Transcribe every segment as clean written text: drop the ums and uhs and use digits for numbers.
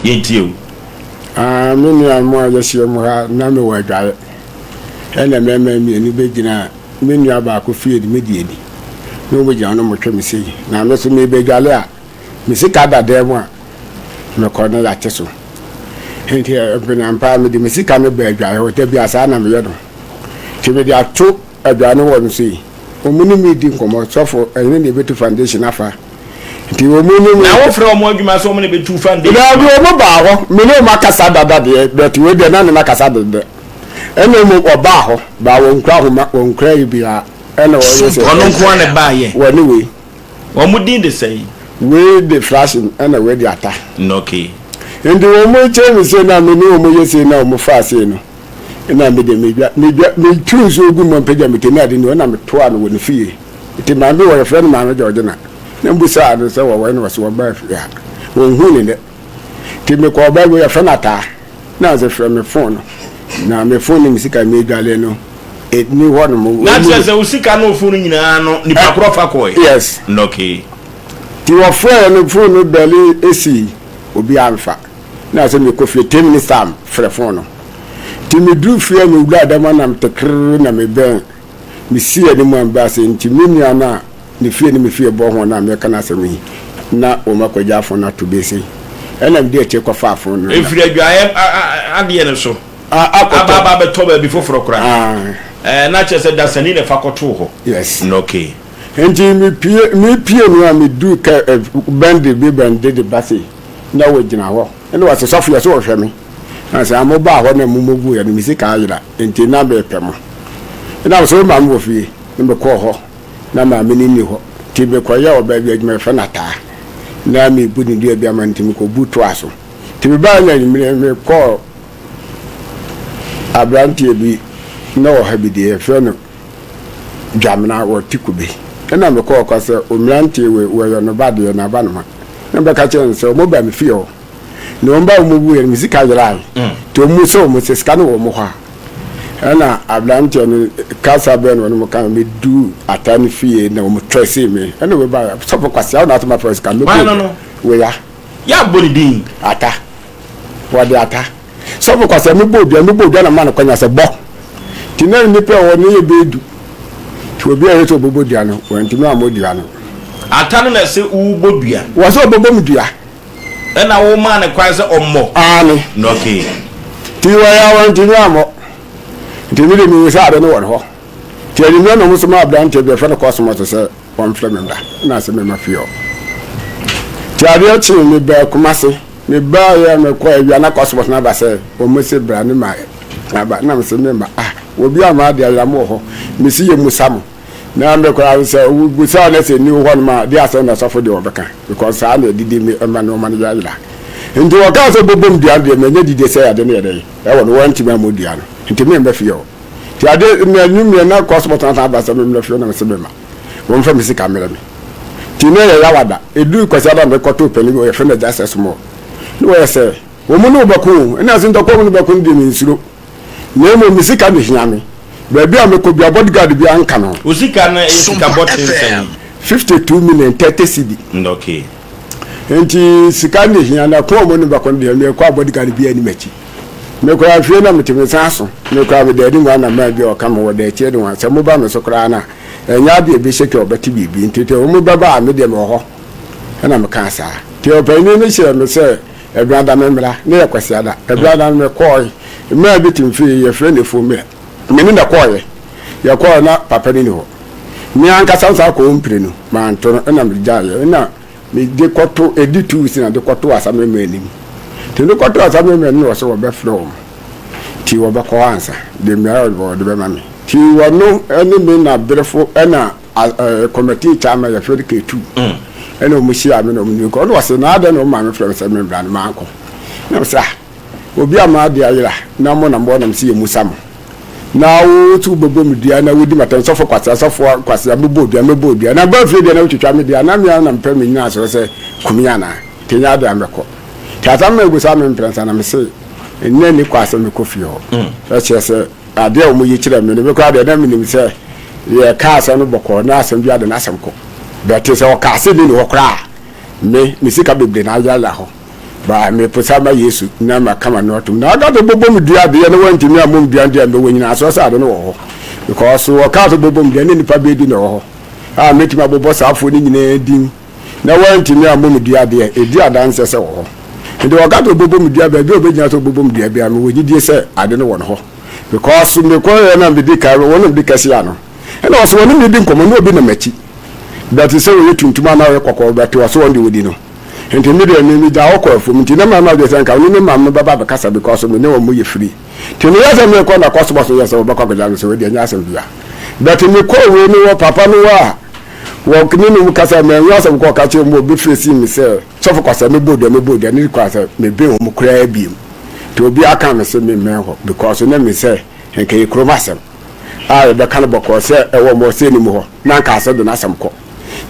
yentie me nua mo ayehye mo ha na me wa dwae ene meme mi ni begina me nua ba ko fie di mediedi no mo gya no mo twem sei na me so me bedwale a me sika dada mo a me ko na ya teso enti bena mpa me di me sika me bedwae ho te bia sa na me yedo ti me di ato adwane wo no sei omuni me di nkomo sofo ene ne betu foundation afa ti omuni na wo frɛ omo adwuma so omo ne betu foundation na bi omo ba ho me no makasa dada de but we de na na kasa de ene mo oba ho ba wo nkra ho ma wo nkra yi bia ene wo yese ono nko ne ba ye wo ni we wo mu din de sei we the flashing ene we di ata okay ndi wo mo che mi se na me no mo yese na mo fa se no ina me de me tu so gu mo pega me tena de no na me to an wo ne fie ti ma bi wo friend ma me George na mbu sa no se wo we no so ba fie ha wo hu ni ne ti me ko ba go ya friend ata na ze friend me phone na me phone mi sika me dwale no ni ho no mo na se usika no phone nyina no ni pakro fa ko yes okay ti wo friend no phone no bele esi obi anfa na se me ko fie 10 minutes am phone no ti me du fie me wula da manam tekr na me ben me sie ni mo ambase nti me nua na ni fie ni me fie bo ho na me kana se me na o makwaja fo na to be sei enam de che ko fa fo no e firi adwaye ade ne so aba be to ba bi foforo kra na che se da sani ne fa koto ho yes okay enti me pie no a me du ka bande be bande de base na wo gina ho ene wa se sofia so wo hwe me na se amo ba ho na mumogu ya ni misika ayira enti na be pemo ina so ma mo fie ni be ko ho na ma me ni ho ti be ko ya oba bi adwuma fa na ta na me bu ni dia bi amanti me ko butu aso ti be ba nya ni me ko abranti bi na o ha bi de fe no jamna wo tikube ina me ko se o mranti we yo no ba de na ba no ma na be ka chen se o mo ba me fie o no mba mo bu yer misika yira to mu so mo se ska no wo mo ha ana ablanti no kasa ben wo mo kan me du atani fie na mo trese me ana we ba so for kwase na to ma for ska no we ya boni din ata wo de ata so for kwase me bo na man kwanya se bo ti na ni pe wo ni ye bedu to obi a yeto bobo dia no wo ntimi amodua no ata no na se u bodua wo so bobo mdua ena wo ma ne kwa se ommo ani no okay ti wa ya wan ti amo ti mi de mi sa de no won ho ti ani no mo so ma abdan te be fa no koso to se won fle me bra na se me ma fio ti ade chi mi be kuma se mi ba ya me kwa wi na koso na ba se o mo se bra ni ma na ba na me se me ma obi ama de ya mo ho mi si ye musam na me kwa se u sa na se ni ho no ma de asa na sofo de obeka because sa na didi me ma no ma ya ila nti o ka se bobom dia de me nya didi se ya de ne ye e won wanti ma modia no nti me mba fie o ti ade me anwum na cosmos na ba se me mba fie na me se me ma won fa me si camera me ti ne ya wada edu kwasi ada me koto pani o ye fe na just small no ye se wo mu no baku ina sin to ko mu baku de me nsuro ne mo mi sika me hiame baby ameko bia bodyguard bia anka no usika na esika botin sen 52 million 30 cedi okay enti sika ne hia na ko mo ne bakon de me kwa bodyguard bia ni machi me kwa afie na metime sanso me kwa be de ni na ma bia o ka mo de tie de wa se mo ba me so kra na enya bia be sheke obati bibi ntete o mo baba me de me ho na me kan sa ti o pa ni ne hye me se ebrada me mra ne yakwasi ada ebrada me ko me bi timfi ye friend e fo me meni na koye ya ko na papa ni ho mi anka sansa ko mpire no ma nto na me jaye na me de koto editu si na de koto asame me anim te de koto asame me no so be flow ti wo ba ko ansa de me ro de be ma me ti wo no eni me na brefo na committee chama ya fere ke2 ena mo shi ame no me ko no se na ada no ma me frem se me bra ma anko na sa obi ama de ayira na mo na mo na me si musam na wo tu bobom dia na wodi matan sofo kwasa sofo kwasa mebo dia na ba fie dia na wotwatwa me dia na me na mpa me nyina so se kumia na tenya da meko tata me go sa me mprensa na me se enne ni kwasa me kofi ho che se ade o mo yi kire me ne ko ade na me nim se ye ka asa no boko na asem bia de na asem ko be te se o ka se ni ho kra me sika bebre na ya la ho ba me posa ba Yesu na ma kama no to na ga to bobom dua de no wanti mi amom dua de me wonyina so sa de no wo because wo ka to bobom de ne nipa be di no wo meti ma bobo sa afo ni nyina din na wanti mi amom dua de e di adanse se wo ndi wo ka to bobom dua ba bi obegyina to bobom dua bi am wo gidie se ade no wo no because me ko na bi di ka wo no bi ka sia no ena wo so wo no bi nkomo no obi na machi that is say we tuntuma na we kokko ba to so won de wodi no enti mi de mi ja okọ afo mi ti na ma na de sanka ni ma me baba be kasa because me ne wo mu ye free ti no yasa me ko na koso boso yasa wo ba ko ga so we de nya asem bia but me ko we ni wo papa no wa wo kini no kasa me yasa ko ka che mo bi face mi se so for kwasa me bodo ni kwasa me be wo mu kura bi to obi aka me se me ho because na me se enke e kromasem be kan boko se e wo mo se ni mo ho na ka se do na asem ko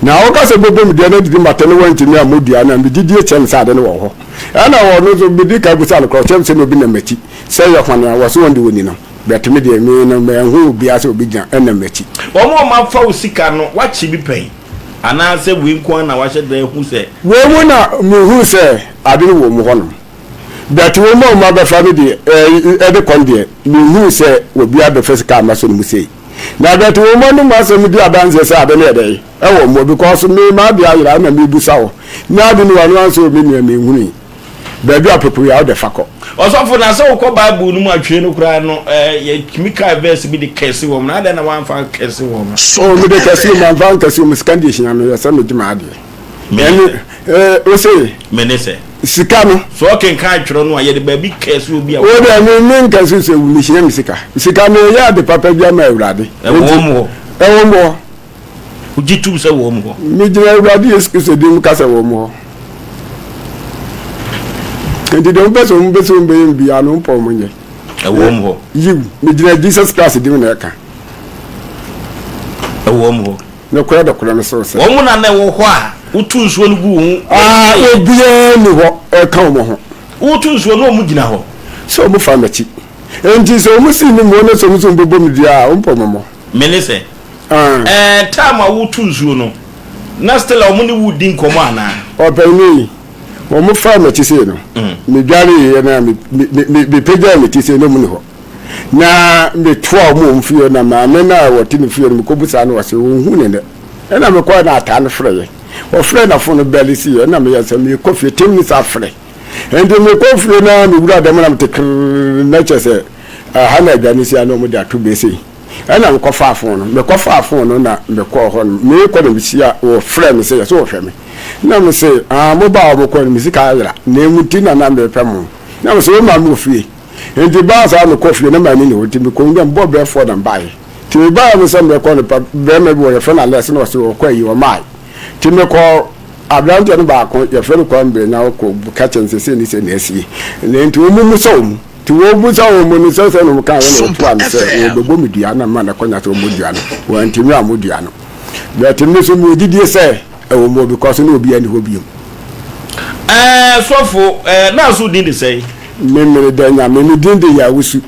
na o ka se bobom de na didi matene wanti ni amodua na bididi chem sa de no wo ho ana wo no so bidi ka gusa no ko chem se no bi na machi se yo kwana wo so wonde woni no bet me de me no me hu bia se obi gyan na machi o mo ma fa usika no wa chi bi pen ana se wi nko na wa hye de hu se wo mu na me hu se ade no wo mu ho no bet wo mo ma be fa me de e de kon de me hu se wo bia be fisika ma so no mu sei na bet wo mo no ma se me di adanse se ade ne de ewo mo because me ma bia yira na me busa wo na ade no anu anso me nua me huni ba bia pepu ya de fako osofo na se wo ko bible no mu atwe no kura no ye chemical verse bi de kese wo na ade na wan fa kese wo so me de kese man fa kese wo scandination no ya se me dima ade me o se me ne se sika no so ken ka atwero no ye de ba bi kese obi a o de me kese se wo mi hia mi sika no ya de papa bia ma awrade ewo mo ujitu se wo mo mi jira awrade Yesu dim kasa wo mo ndi de mbeso mbe bia no mpo mo nye ewo mo yi mi jira Jesus Christ dim na ka ewo mo no ko da kula no so se wo mo na wo ho a utu nsuo no gu hu obia ni ho e ka mo ho utu nsuo no mu gina ho so mo fa machi enti so mo si ni mo no so mo so mbo mi dia o mpo mo melese time a utu nsuo no na stella o mo ni wudi nkomo ana obani o mo fa machi se no me dware ye na me pega me ti se no mu ni ho na me toa mo mfio na ma me na woti ni fio no ko busa na wase o hu ne ne na me ko na ata no frɛ o frɛ na fo no beli si na me yasa me ko fie tem ni sa frɛ ende me ko fie na me wura da me na me te na chese ha na gani si ana mo da to be sei ana me ko fa fo no me ko fa fo no na me ko ho no me ko na si a o frɛ me sei so o hwɛ me na me sei mo ba o ko ni si ka yira na emuti na na me pɛ mo na me so ma mo fie ende ba sa me ko fie na ma ni ni o ti me ko ngam bo be for them buy ti ba me so me ko no pa be me bo ye fa na lesson o so ko yi o mai ti me ko abrante no ba ko ye fa ko mbe na ko kitchen se ni se na asi ne nti o mu so mu ti wo bu so mu ni se no ka no to am se o bebo mi dua na ma na ko nya to mo dua no wa nti mi amodua no but mi so mu didie se e wo mo because no obi ani ho bi sofo na so din de sei me me de nya me ni din de ya wusu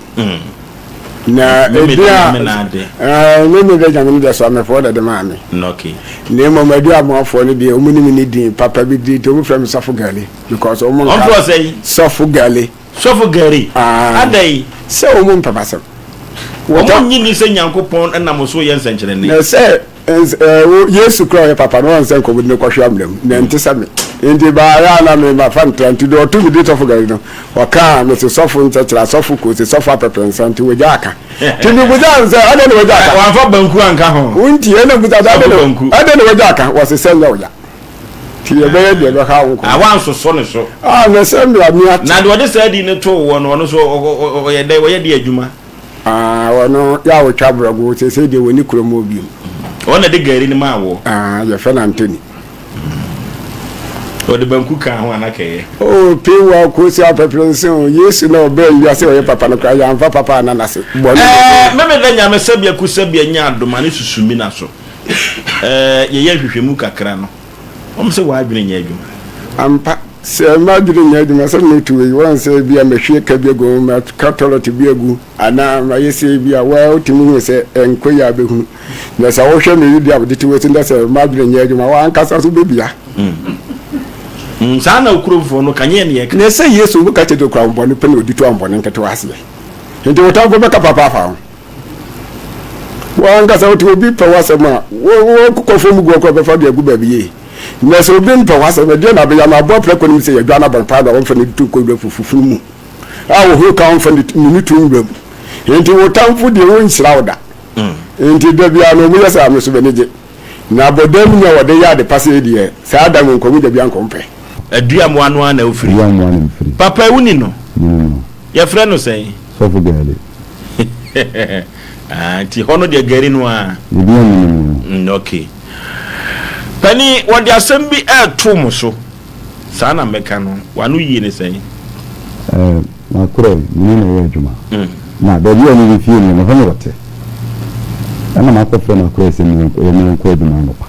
na edia me de nya me de so me for de ma me okay ne mo ma dia mo afo ne de o muni mi din papa bi di to mo frem safo gale because o mo ka safo gale adai se o mo papa se wo nyi ni se nyankopon na mo so ye nsenkyere ne na se Yesu kro ye papa no nsen ko bi ne kwhwa amlem na ntisa me ndi ba ya na me ma fan tranti do to bi de safo gale no wa ka me se safo ntsachira safo ko se safo apepensa nti we jaka ti ni buza nse ade ne we jaka wa fa banku anka ho unti ene buza ade ne we jaka wa se senga oja ti ye be de lo ha wo ko awan so ne so na se mi amia na de wode sa di ne to wo no so o ye de adwuma wono ya wo twabrago se de woni kromo bi ona de gari ni ma wo ya fa na Anthony o de banku kan ho anake pe wa ko si apepension Yesu na obe ya se o ye papa no ya amfa papa na na se me da nya me sabia ku sabia nya adoma ne susumi na so ye hwehwemu kakra no o se wa adwene nya adwuma ampa se ma adwene nya adwuma se no tuwe won se bia me hwe ka biego ma katolot biegu ana ma yesi bia wa otimi se enko ya behu na sa wo hwe me yidi abde ti wetin da se ma adwene nya adwuma wa anka sa so bebia sana ukurofo no kanye ne ye na say yesu bu ka te do kwa mbɔ no pe na odi to ambɔ ne nkete wase nti wota go beka papa fa wa nga sa wotu obi pe wase ma wo kokofo mu go ko be fa de agu ba biye na so obi pe wase me de na be ya na bo pre ko ni se ya dwa na bon pa da wo fa ni tu ko do fufufu mu a wo ho ka wo fa ni tu ngam nti wotamfo de wo nhyira wo da nti da bia no mu yesa am so be ne je na bodam nya wode ya de pase de sa da nko mu da bia nko mpe adua mo anu ana ofiri papa wuni no ya frɛ no sɛ so for gari ti hono de gari no a okay pani wode asɛm bi to mo so saa na meka no wanu yie ne sɛ na kuro ni na yɛ adwuma na da bi oni fi ni no hono rote ana ma ko fɛ na kuro sɛ ni ko adwuma no pa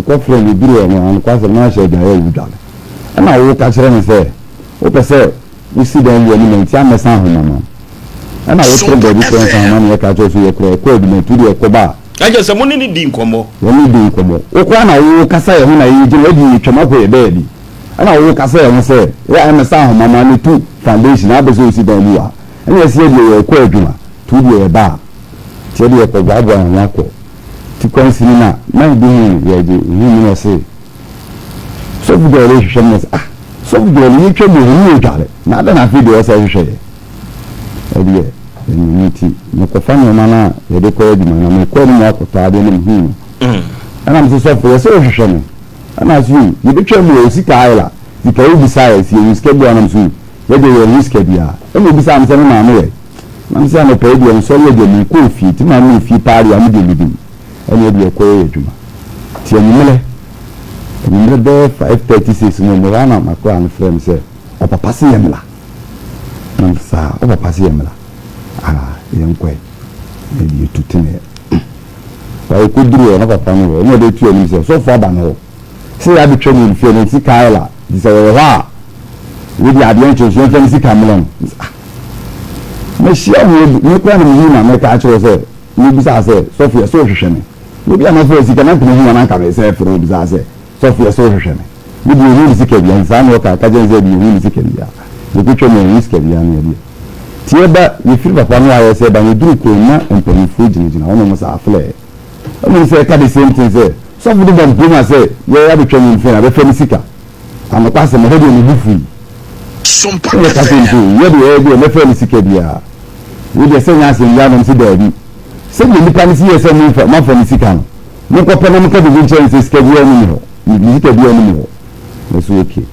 ko fɛ ni biro no an kwa sɛ na hyɛ da yɛ udale ana wo ka kyerɛ ni sɛ wo pɛ sɛ we see them when you mention me san ho mama ana wo tro body ko san mama ka to so ye ko adu me tudi e ko ba aje se mo ni di nkomo wo ni di nkomo wo ko ana wo kasa ye ho na ye je wadi twama ko ye baby ana wo kasa ye ho se ya me san ho mama ni tu foundation abe so si dan wa ana ye se ye ko aduma tudi e ba ti ye ko ba ba na ko ti kwansi ni na bi ye je ni no se so bu de re hwehwe so do ni twa mo ni dware na da na video sa hwehwe e ni ti no ko fa no na ye de ko eduma na me ko ni akota de ni hu ana mo so for so hwehwe no ana su ye de twa mo si ka ila di ka ubi sai si ye ske bua na so ye de ye ni ske bia e mo bi sa am se na mo ye na mo sa no pe de so ye de ni ko fi ti ma no fi pari am de lidim e ni de ko ye eduma ti ni mele ni de 536 no mo rana makwa an frem se o papa se yemla nam sa o papa se yemla yen kwe e tutine wa ko duro na papa no no de tu ni se so fa ba no se ya bi twani ni fe no si kaila di se wa we di ade nche so fe ni si kamlon me shia wo kwa na mi na me ka cho se ni bi sa se so fe so hwehwe ni we bi na fe si kana mpini hu na ka me se fe bi sa se so for so hwehwe me bi ni sike bia nsa no ka ka jenze bi ni sike bia ni ko tweme ni sike bia na bia tie ba ni firi papa no aye se ba ni duru ko na empani fu jina ono mo sa afle ono se ka the same thing say so for the ban buma say ye ya bi tweme ni fe na be fe ni sika am kwa se mo hodi ni bufu SOMPA ye ka tin tu ye bi me fe ni sike bia we de se nya se ya no si da bi se ni pa ni si ye se ni fa ma fa ni sika no ni ko pa na mo ka bi nche se sike bia ni ho ni ka bia ni mo no so okay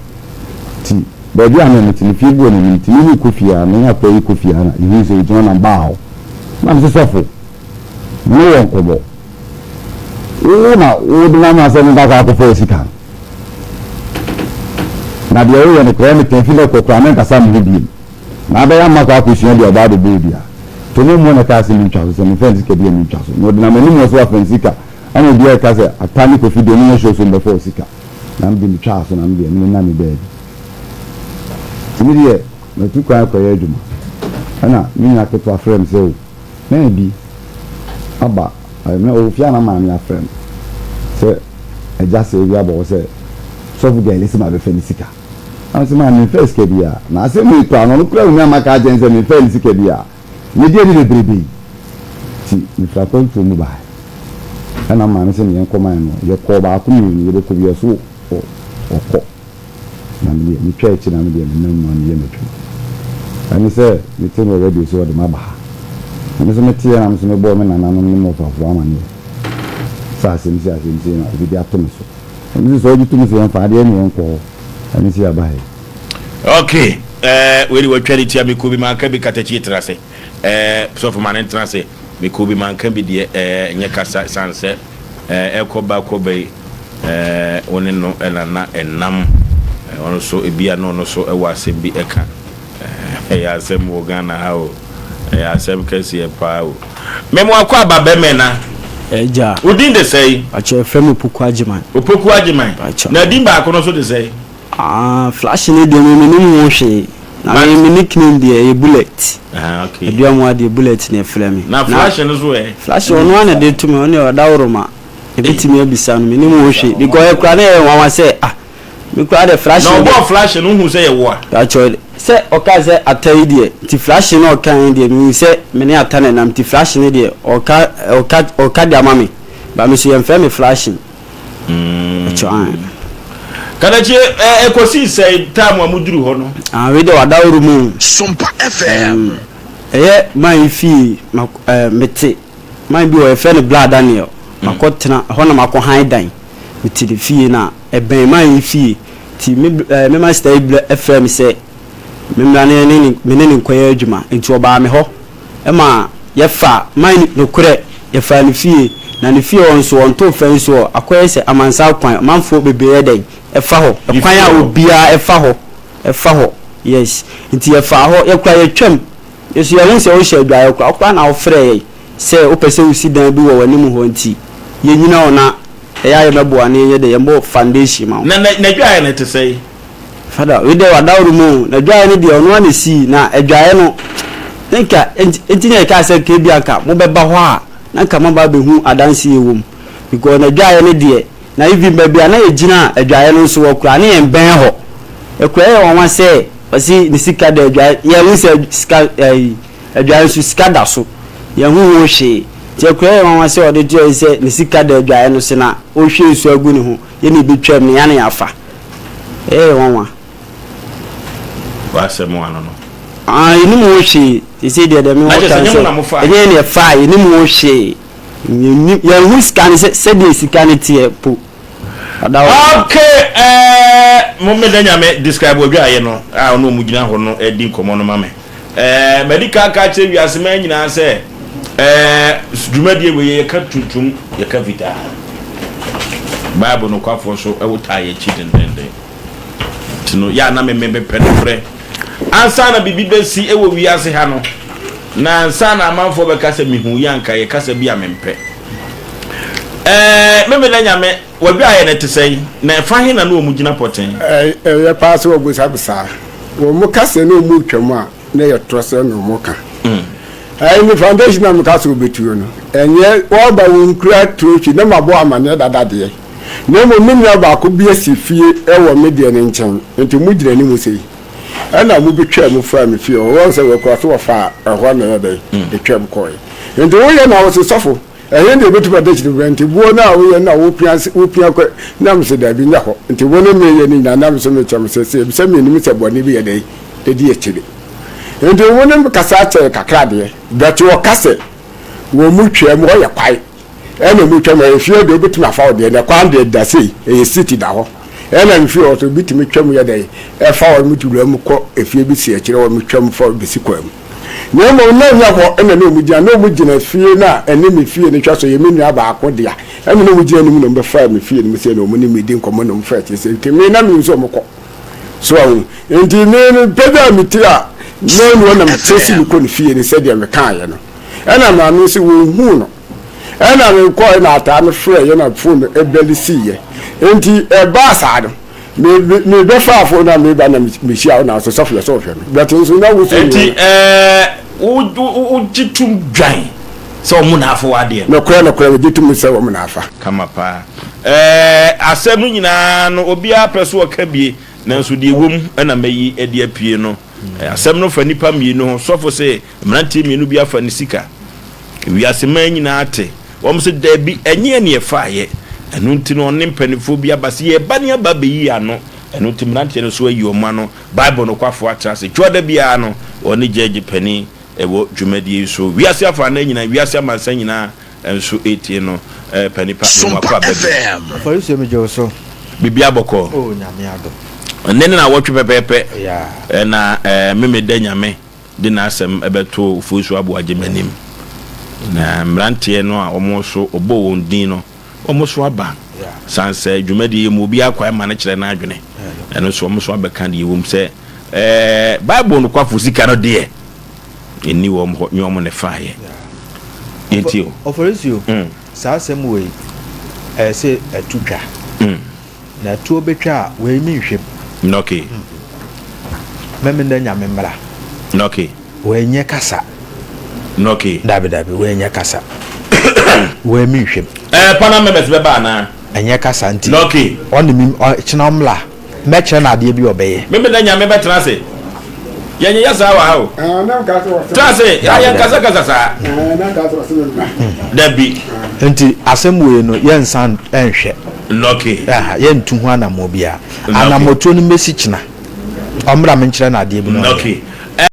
ti ba bia na ti fi bo ni ti ni kofia na ya ko kofia na ni so jo na ba ho na so sofo ni won ko bo o de na se ni da ka ko fo sika na bia o ne ko ni ten fi le ko to amen ka sa mi bi na ba ya ma ka ko sio dia ba de be dia to no mo na ka se ni twa so ni fence ke bia ni twa so no de na me ni mo so afensika ana bia ka se atani ko fi de ni so so mbe fo sika na mbi ni twa so na mbi ni na mi be timiye na tu kwa ko yeduma ana mi na ke to afrem se o na bi aba na o fia na ma mi afrem se eja se wi abo se so fu gele se ma be fenisika ana se ma mi first ke bia na se mi to ano no kura mi ama ka jense mi fenisika bia ni die ni bebrebe ti mi fra ko tu mu ba ana ma no se ni en ko man no ye ko ba ku mi ni ye ko bia so o ko na mi church na mi de na mo ni ye metu ani se mi te no radio so de ma ba mi so meti na mi so me bo me na no mo fa fo amani sa se mi na bi dia to mi so mi so ji to mi so fa de ni en ko ani si abai okay we were trying to me ko bi man ka bi katachi trase so for man trase me ko bi man ka bi de nya kasa sanse ko ba ko be one no elana enam ono so ebia no so ewa asem bi eka ya asem wo Ghana ha o ya asem kesi e pa o memo akwa baba mena eja udin de sei acho efrem opoku agiman na din ba ko no so de sei flash ni de me ni mo hwe na me nickname de e bullet okay ebia mo de bullet ni efrem na flash no so flash ono na de to me ono da woroma ebitimi abisa no me ni mo hwe because e kura na e wan wa say me kura de flash no bo flash no hu say ye wo a actually say oka say atai de ti flash no kan de me say me ne atane nam ti flash ne de oka de amame ba me so ye mfa me flashing kada che ekosi say time amuduru ho no we de wadawru mu SOMPA FM my fi mete my bi o efe ne blood Daniel makotena ho na makohan dan meti de fie na eben my fie ti me master FM say me mrane ne nkoya adwuma enti oba me ho e ma ye fa my no kure ye fa ne fie na ne fie on so on to fan so akoye se amansa kwan manfo bebe den e fa ho e kwan a obia e fa ho yes enti ye fa ho ye kwa ye twam yesu ye won se o hye adwa ye kwa na o frɛ se o pese o si dan bi wo wani mu ho nti ye nyina ona e ya ye mebo ane ye de ye mo foundation ma na dwa ye ne te sei fada we de wadawru mu na dwa ye ne de ono ane si na adwa ye no nka enti ne ka se ke bia ka mo beba ho a na nka mo ba be hu adanse ye wom because na dwa ye ne de na even ba bia na ye gina adwa ye no so wo kura ne ye ben ho e kura ye won wa se osi ni sika de adwa ye hu se sika adwa so sika da so ye hu wo hwe ti kura ye won wa se ode ti se ni sika de adwa ye no se na o hwe so agu ni ho ye ni bi twam ne ya ne afa won wa se mo ano no ini mo hwe ti se de me wo kan se enye ne fa ini mo hwe ye hu sika ni se de sika ni ti po okay mo me danya me describe odwa ye no a ono mu gina ho no edi nkomo no mame medical ka che wiase ma nyina se dwumadi we ye ka tuntum ye ka vita bible no kwafo so ewuta ye chidin dende tino ya na me pedofre ansa na bibi besi ewo wiase ha no na ansa na amanfo be kasa mihu yanka ye kasa bia mempe me danya me wabia ye ne tesai na fa he na no mu gina poten ye pass wo busabsa wo mu kasa no mu twam a na ye trose no mu ka ni foundation na mu kasa obetuo no enye wo ba wo nkura trochi na mabo amane dadade na mo minna ba ko bia sifie ewo media ne nchen enti mu gire ni mu sei ana mu betwa mu fa me fie wo se we ko so wo fa ho na ya dai de twam ko enti wo ye na wo sofo ehe de betu ba dechiri rent buo na wo ye na wo pia ko na mse da bi nya ho enti wo ne me ye ni na mse me cham se se me ni se boni bi ye dai de di echiri enti wo ne kasa che kakra de bet wo kase wo mu twam wo ye kwai ene mu twam e fie de betu na fa wo de na kwa de da sei e city da ho ene mfi o to bitimi twam ye dai e fa wo mu tudu mu ko e fie bi si echiri wo mu twam fa bi si kwam na mo na nya ho ene no mu gina no mu gina fie na ene me fie ne twaso ye menua ba akodia ene no mu gina ni mu no be fa me fie ne me se no mu ni me di nkomo no mu fa che se te me na me nso mo ko so enti ne peda mi tira no na me tesi mi ko ne fie ne se dia me kan ye no ena ma no se wo hu no ena me ko na ata me frɛ ye na phone e beli si ye enti e ba sa do me be fa fo na me ba na me shia na so sofle so hwe but nso na wo so enti jitum dwan so mu na afo ade no kra jitum se wo mu na afa kama pa asem nyina no obia preso okabie nanso de wom na mayi ade apie no asem no fa nipa mienu ho sofo se mranti mienu bia fa ni sika wiase man nyina ate wo se da bi enye ne faaye enu nti no ne mpanifo bia base ye ba ne aba be yi ano enu nti mranti no so ayi oma no bible no kwafo atrase twoda bia no oni jeje pani ewo dwumadi so wiase afa na nyina wiase amansa nyina enso etie no panipa no makwa be for you say me joso bibia boko oh nyame ado nene na wotwe pepepe ya na meme da nyame de na asem ebeto fusu abo agemanim na mrantie no a omo so obo wondin no omo so aba sanse dwumadi mu bia kwa ma na kire na adwene eno so omo so abeka de yewum se bible no kwafo sika no de eni wo mo nyomo ne faaye yetio oforesio sa asem we se atutwa na tuo betwa we mi hwem noke memenda nyame mra noke we nye kasa noke dabi we nye kasa we mi hwem pana members be ba na enye kasa nti noke on mi china mla mɛkyerɛ no adeɛ bi ɔbɛyɛ meme da nyame bɛtena se yɛnyɛ yɛ saa wɔ ha o tena se yɛn kasa saa dabi nti asɛm wei no yɛnsa nhwɛ okay yɛntu ho anammɔ biara anammɔtuo no mmɛsi kyena ɔmmra menkyerɛ no adeɛ bi no okay